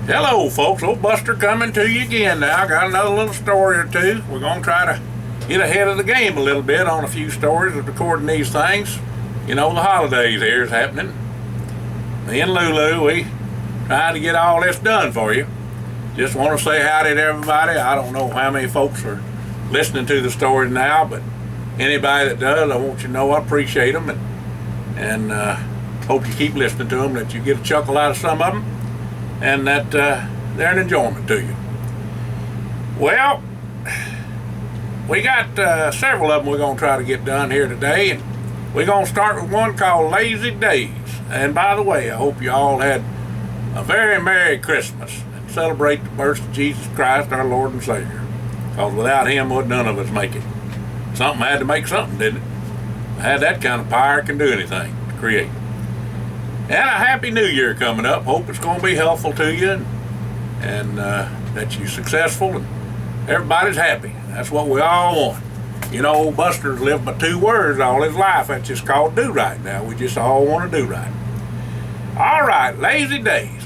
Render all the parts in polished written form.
Hello, folks. Old Buster coming to you again now. Got another little story or two. We're going to try to get ahead of the game a little bit on a few stories of recording these things. You know, the holidays here is happening. Me and Lulu, we trying to get all this done for you. Just want to say howdy to everybody. I don't know how many folks are listening to the stories now, but anybody that does, I want you to know I appreciate them and hope you keep listening to them, that you get a chuckle out of some of them, and that they're an enjoyment to you. Well, we got several of them we're going to try to get done here today, and we're going to start with one called Lazy Days. And by the way, I hope you all had a very Merry Christmas and celebrate the birth of Jesus Christ, our Lord and Savior, because without Him, would none of us make it. Something had to make something, didn't it? Had that kind of power, can do anything to create. And a Happy New Year coming up. Hope it's going to be helpful to you and that you're successful and everybody's happy. That's what we all want. You know, old Buster's lived by two words all his life. That's just called do right now. We just all want to do right. All right, lazy days.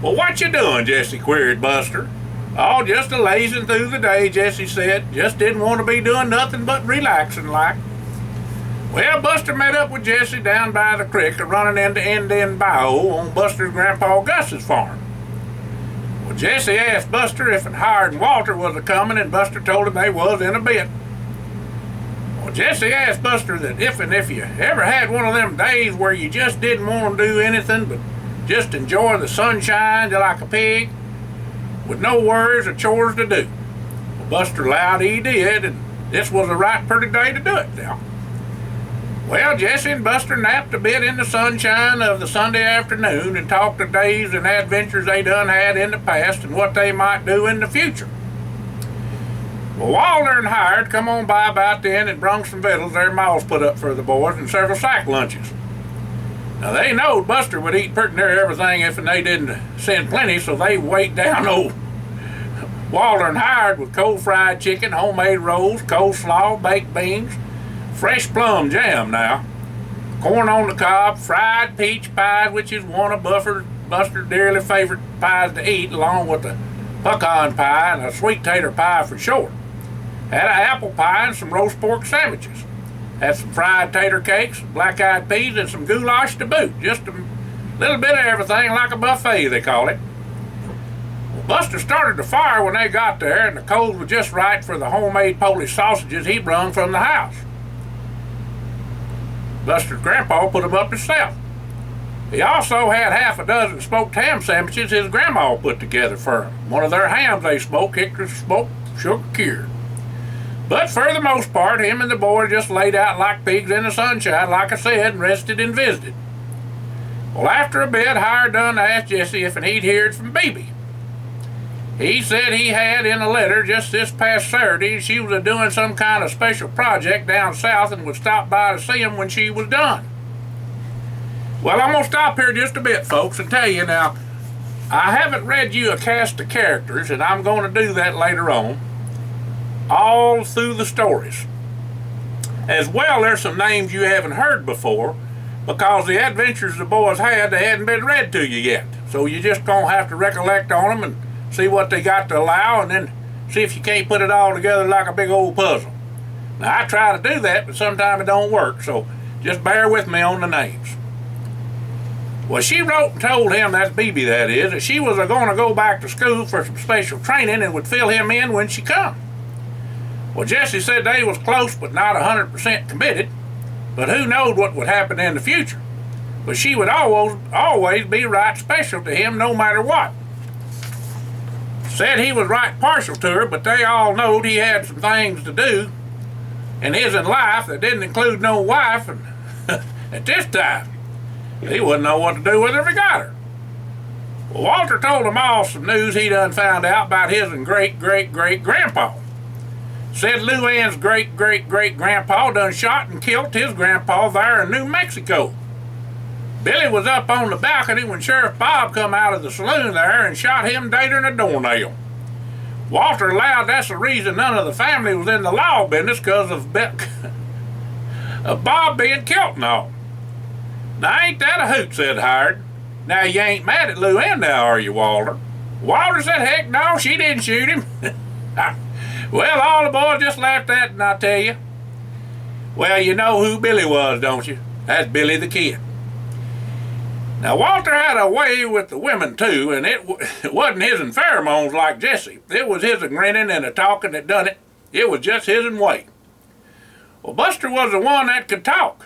Well, what you doing, Jesse? Queried Buster. Oh, just a lazing through the day, Jesse said. Just didn't want to be doing nothing but relaxing like. Well, Buster met up with Jesse down by the creek running into Indian Bayou on Buster's Grandpa Gus's farm. Well, Jesse asked Buster if Howard and Walter was a-coming, and Buster told him they was in a bit. Well, Jesse asked Buster that if you ever had one of them days where you just didn't want to do anything but just enjoy the sunshine like a pig, with no worries or chores to do. Well, Buster allowed he did, and this was a right pretty day to do it now. Well, Jesse and Buster napped a bit in the sunshine of the Sunday afternoon and talked of days and adventures they done had in the past and what they might do in the future. Well, Walter and Howard come on by about then and brung some victuals their maws put up for the boys and several sack lunches. Now, they knowed Buster would eat pretty near everything if they didn't send plenty, so they weighed down old Walter and Howard with cold fried chicken, homemade rolls, coleslaw, baked beans, fresh plum jam now, corn on the cob, fried peach pie, which is one of Buster's dearly favorite pies to eat, along with the pecan pie and a sweet tater pie for short. Had an apple pie and some roast pork sandwiches. Had some fried tater cakes, black-eyed peas, and some goulash to boot. Just a little bit of everything, like a buffet, they call it. Well, Buster started the fire when they got there, and the coals were just right for the homemade Polish sausages he brung from the house. Buster's grandpa put them up himself. He also had half a dozen smoked ham sandwiches his grandma put together for him. One of their hams they smoked, Hickory smoked, sugar cured. But for the most part, him and the boys just laid out like pigs in the sunshine, like I said, and rested and visited. Well, after a bit, Howard done asked Jesse if he'd heard from Bebe. He said he had in a letter just this past Saturday. She was doing some kind of special project down south and would stop by to see him when she was done. Well, I'm going to stop here just a bit, folks, and tell you now, I haven't read you a cast of characters, and I'm going to do that later on, all through the stories. As well, there's some names you haven't heard before, because the adventures the boys had, they hadn't been read to you yet. So you're just going to have to recollect on them and see what they got to allow, and then see if you can't put it all together like a big old puzzle. Now, I try to do that, but sometimes it don't work, so just bear with me on the names. Well, she wrote and told him, that's Bebe that is, that she was going to go back to school for some special training and would fill him in when she come. Well, Jesse said they was close but not 100% committed, but who knowed what would happen in the future. But she would always be right special to him no matter what. Said he was right partial to her, but they all knowed he had some things to do in his life that didn't include no wife, and at this time, he wouldn't know what to do with her if he got her. Well, Walter told them all some news he done found out about his and great-great-great-grandpa. Said Lou Ann's great-great-great-grandpa done shot and killed his grandpa there in New Mexico. Billy was up on the balcony when Sheriff Bob come out of the saloon there and shot him dead in a doornail. Walter allowed that's the reason none of the family was in the law business, because of Bob being killed and all. Now, ain't that a hoot, said Howard. Now, you ain't mad at Lou Ann now, are you, Walter? Walter said, heck no, she didn't shoot him. Well, all the boys just laughed at it, and I tell you. Well, you know who Billy was, don't you? That's Billy the Kid. Now, Walter had a way with the women, too, and it wasn't his and pheromones like Jesse. It was his and grinning and a talking that done it. It was just his and way. Well, Buster was the one that could talk.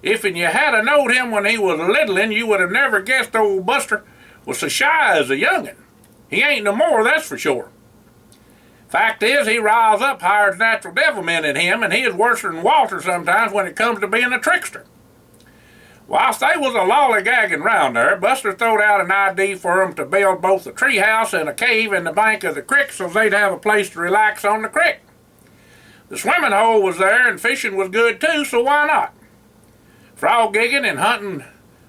If you had a knowed him when he was littling, you would have never guessed old Buster was so shy as a youngin'. He ain't no more, that's for sure. Fact is, he riles up higher's natural devilment in him, and he is worser than Walter sometimes when it comes to being a trickster. Whilst they was a lollygagging round there, Buster throwed out an idea for 'em to build both a tree house and a cave in the bank of the creek so they'd have a place to relax on the creek. The swimming hole was there and fishing was good too, so why not? Frog gigging and hunting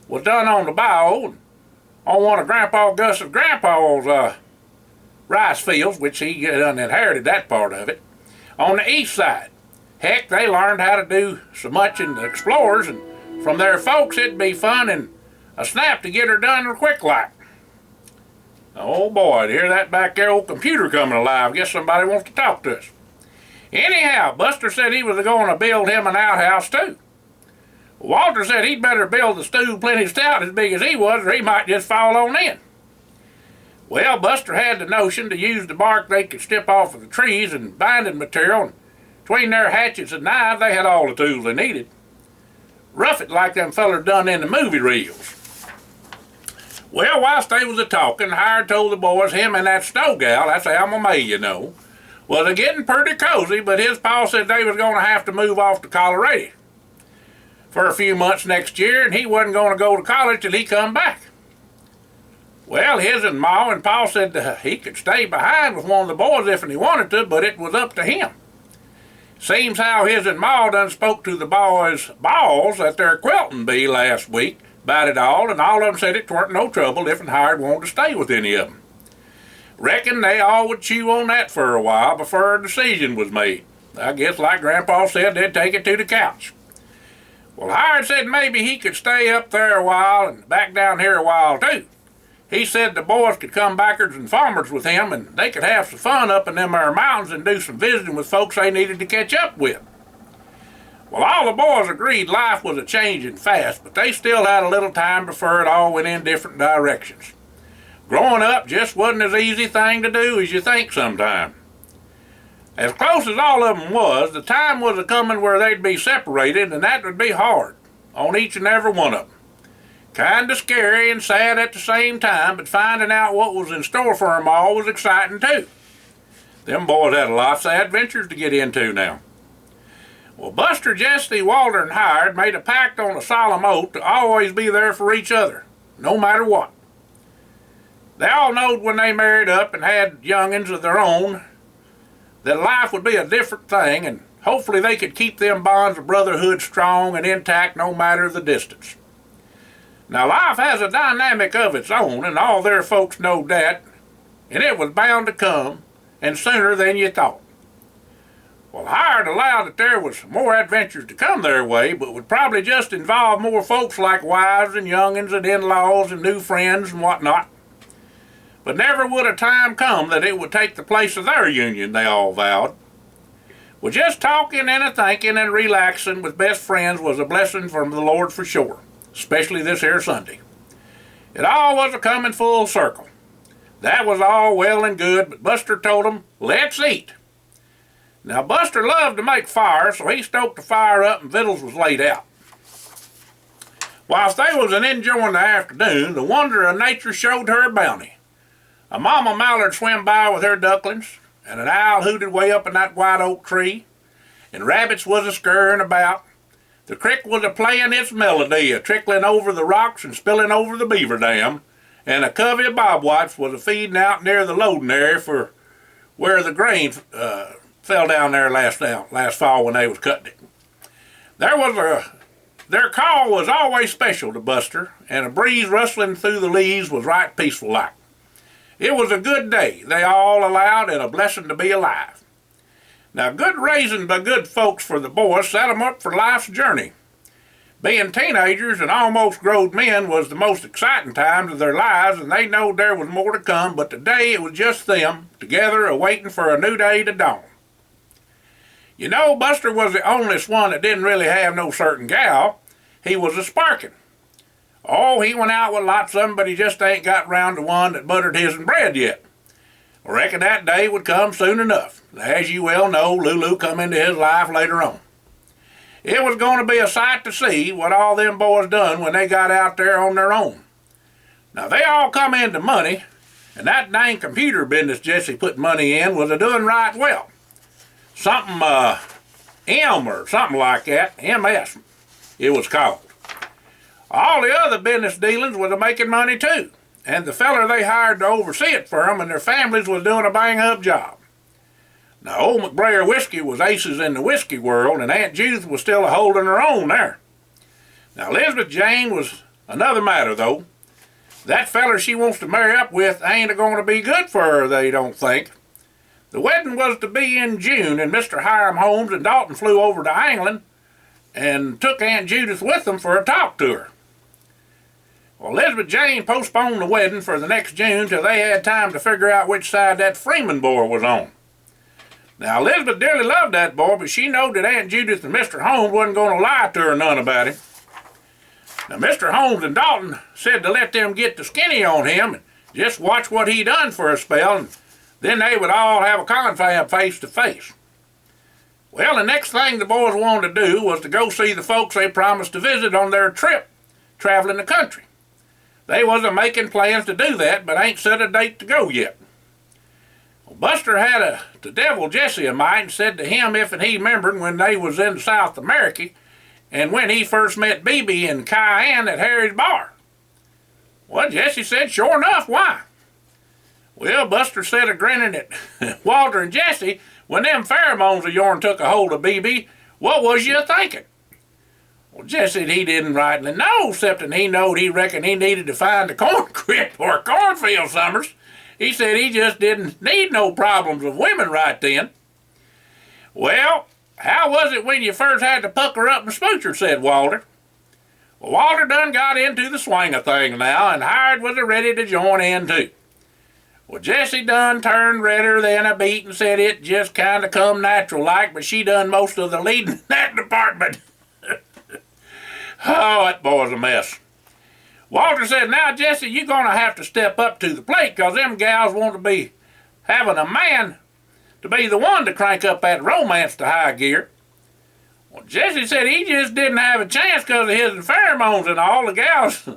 was done on the bayou, on one of Grandpa Gus's grandpa's rice fields, which he inherited that part of it, on the east side. Heck, they learned how to do so much in the explorers, and from their folks it'd be fun and a snap to get her done real quick like. Oh boy, to hear that back there old computer coming alive. Guess somebody wants to talk to us. Anyhow, Buster said he was going to build him an outhouse too. Walter said he'd better build the stew plenty stout as big as he was, or he might just fall on in. Well, Buster had the notion to use the bark they could strip off of the trees and binding material, and between their hatchets and knives they had all the tools they needed. Rough it like them fellers done in the movie reels. Well, whilst they was a-talking, Hired told the boys him and that Snow gal, that's Alma May, you know, was a-getting pretty cozy, but his pa said they was going to have to move off to Colorado for a few months next year, and he wasn't going to go to college till he come back. Well, his and Ma and Pa said he could stay behind with one of the boys if he wanted to, but it was up to him. Seems how his and Ma done spoke to the boys' balls at their quilting bee last week about it all, and all of them said it weren't no trouble if Hired wanted to stay with any of them. Reckon they all would chew on that for a while before a decision was made. I guess like Grandpa said, they'd take it to the couch. Well, Hired said maybe he could stay up there a while and back down here a while too. He said the boys could come backwards and farmers with him, and they could have some fun up in them there mountains and do some visiting with folks they needed to catch up with. Well, all the boys agreed life was a-changing fast, but they still had a little time before it all went in different directions. Growing up just wasn't as easy thing to do as you think sometime. As close as all of them was, the time was a-coming where they'd be separated, and that would be hard on each and every one of them. Kinda scary and sad at the same time, but finding out what was in store for them all was exciting too. Them boys had lots of adventures to get into now. Well, Buster, Jesse, Walter, and Hired made a pact on a solemn oath to always be there for each other, no matter what. They all knowed when they married up and had young'uns of their own that life would be a different thing, and hopefully they could keep them bonds of brotherhood strong and intact no matter the distance. Now, life has a dynamic of its own, and all their folks knowed that, and it was bound to come, and sooner than you thought. Well, Hired allowed that there was more adventures to come their way, but would probably just involve more folks like wives and young'uns and in-laws and new friends and whatnot. But never would a time come that it would take the place of their union, they all vowed. Well, just talking and a-thinking and relaxing with best friends was a blessing from the Lord for sure. Especially this here Sunday. It all was a-coming full circle. That was all well and good, but Buster told 'em, let's eat. Now, Buster loved to make fires, so he stoked the fire up and victuals was laid out. Whilst they was enjoying the afternoon, the wonder of nature showed her bounty. A mama mallard swam by with her ducklings, and an owl hooted way up in that white oak tree, and rabbits was a-scurrying about. The creek was a-playing its melody, a-trickling over the rocks and spilling over the beaver dam, and a covey of bobwhites was a-feeding out near the loading area for where the grain fell down there last fall when they was cutting it. Their call was always special to Buster, and a breeze rustling through the leaves was right peaceful like. It was a good day, they all allowed, and a blessing to be alive. Now, good raising by good folks for the boys set 'em up for life's journey. Being teenagers and almost grown men was the most exciting times of their lives, and they knowed there was more to come, but today it was just them, together, awaiting for a new day to dawn. You know, Buster was the only one that didn't really have no certain gal. He was a sparkin'. Oh, he went out with lots of them, but he just ain't got round to one that buttered his bread yet. I reckon that day would come soon enough. As you well know, Lulu come into his life later on. It was going to be a sight to see what all them boys done when they got out there on their own. Now, they all come into money, and that dang computer business Jesse put money in was a-doing right well. Something, M or something like that, MS, it was called. All the other business dealings was a-making money too, and the feller they hired to oversee it for them and their families was doing a bang-up job. Now, old McBrayer Whiskey was aces in the whiskey world, and Aunt Judith was still a-holding her own there. Now, Elizabeth Jane was another matter, though. That feller she wants to marry up with ain't a-going to be good for her, they don't think. The wedding was to be in June, and Mr. Hiram Holmes and Dalton flew over to England and took Aunt Judith with them for a talk to her. Well, Elizabeth Jane postponed the wedding for the next June till they had time to figure out which side that Freeman boy was on. Now, Elizabeth dearly loved that boy, but she knowed that Aunt Judith and Mr. Holmes wasn't going to lie to her none about him. Now, Mr. Holmes and Dalton said to let them get the skinny on him and just watch what he done for a spell, and then they would all have a confab face to face. Well, the next thing the boys wanted to do was to go see the folks they promised to visit on their trip traveling the country. They wasn't making plans to do that, but ain't set a date to go yet. Well, Buster had to devil Jesse a mite and said to him if and he remembered when they was in South America and when he first met BB and Cayenne at Harry's bar. Well, Jesse said, sure enough, why? Well, Buster said, a-grinning at Walter and Jesse, when them pheromones of yourn took a hold of BB, what was you thinking? Well, Jesse, he didn't rightly know, excepting he knowed he reckoned he needed to find a corn crib or a cornfield summers. He said he just didn't need no problems with women right then. Well, how was it when you first had to pucker up and smooch her, said Walter. Well, Walter done got into the swing of things now, and Hired was ready to join in too. Well, Jesse done turned redder than a beet and said it just kind of come natural like, but she done most of the leading in that department. Oh, that boy's a mess. Walter said, now, Jesse, you're going to have to step up to the plate because them gals want to be having a man to be the one to crank up that romance to high gear. Well, Jesse said he just didn't have a chance because of his pheromones and all the gals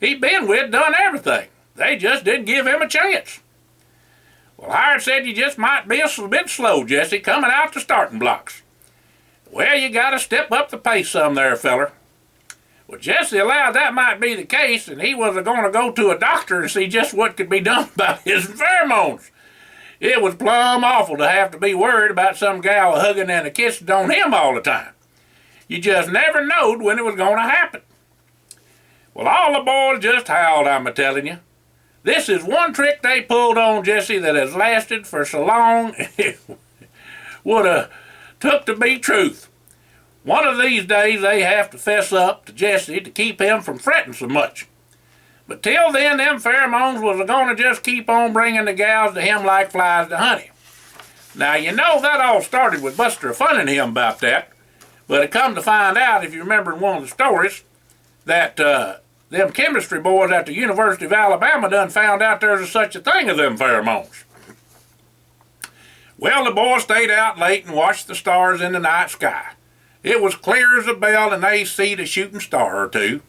he'd been with done everything. They just didn't give him a chance. Well, Hired said you just might be a bit slow, Jesse, coming out the starting blocks. Well, you got to step up the pace some there, feller. Well, Jesse allowed that might be the case, and he was going to go to a doctor and see just what could be done about his pheromones. It was plumb awful to have to be worried about some gal hugging and a kissing on him all the time. You just never knowed when it was going to happen. Well, all the boys just howled, I'm a-telling you. This is one trick they pulled on Jesse that has lasted for so long it would have took to be truth. One of these days they have to fess up to Jesse to keep him from fretting so much. But till then, them pheromones was going to just keep on bringing the gals to him like flies to honey. Now, you know that all started with Buster funning him about that, but it come to find out, if you remember in one of the stories, that them chemistry boys at the University of Alabama done found out there's such a thing as them pheromones. Well, the boys stayed out late and watched the stars in the night sky. It was clear as a bell and they seed a shooting star or two.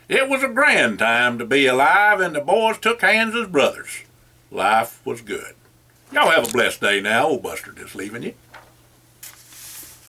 It was a grand time to be alive, and the boys took hands as brothers. Life was good. Y'all have a blessed day now. Old Buster just leaving you.